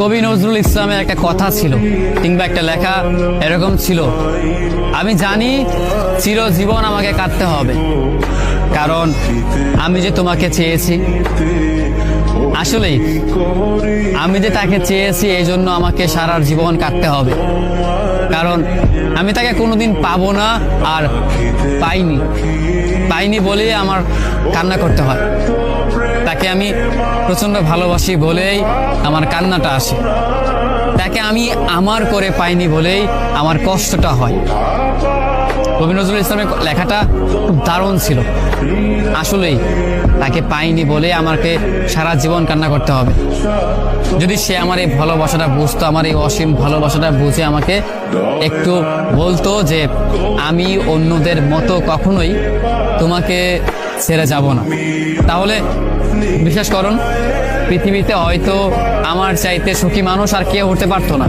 কবি নজরুল ইসলামের একটা কথা ছিল কিংবা একটা লেখা এরকম ছিল, আমি জানি চিরজীবন আমাকে কাটতে হবে, কারণ আমি যে তোমাকে চেয়েছি। আসলেই আমি যে তাকে চেয়েছি এই জন্য আমাকে সারা জীবন কাটতে হবে, কারণ আমি তাকে কোনোদিন পাবো না, আর পাইনি বলেই আমার কান্না করতে হয়। তাকে আমি প্রচন্ড ভালোবাসি বলেই আমার কান্নাটা আসে, তাকে আমি আমার করে পাইনি বলেই আমার কষ্টটা হয়। কবি নজরুল ইসলামের লেখাটা খুব দারুণ ছিল। আসলেই তাকে পাইনি বলে আমাকে সারা জীবন কান্না করতে হবে। যদি সে আমার এই ভালোবাসাটা বুঝতো, আমার এই অসীম ভালোবাসাটা বুঝে আমাকে একটু বলতো যে আমি অন্যদের মতো কখনোই তোমাকে ছেড়ে যাব না, তাহলে বিশ্বাস করুন পৃথিবীতে হয়তো আমার চাইতে সুখী মানুষ আর কেউ হতে পারতো না।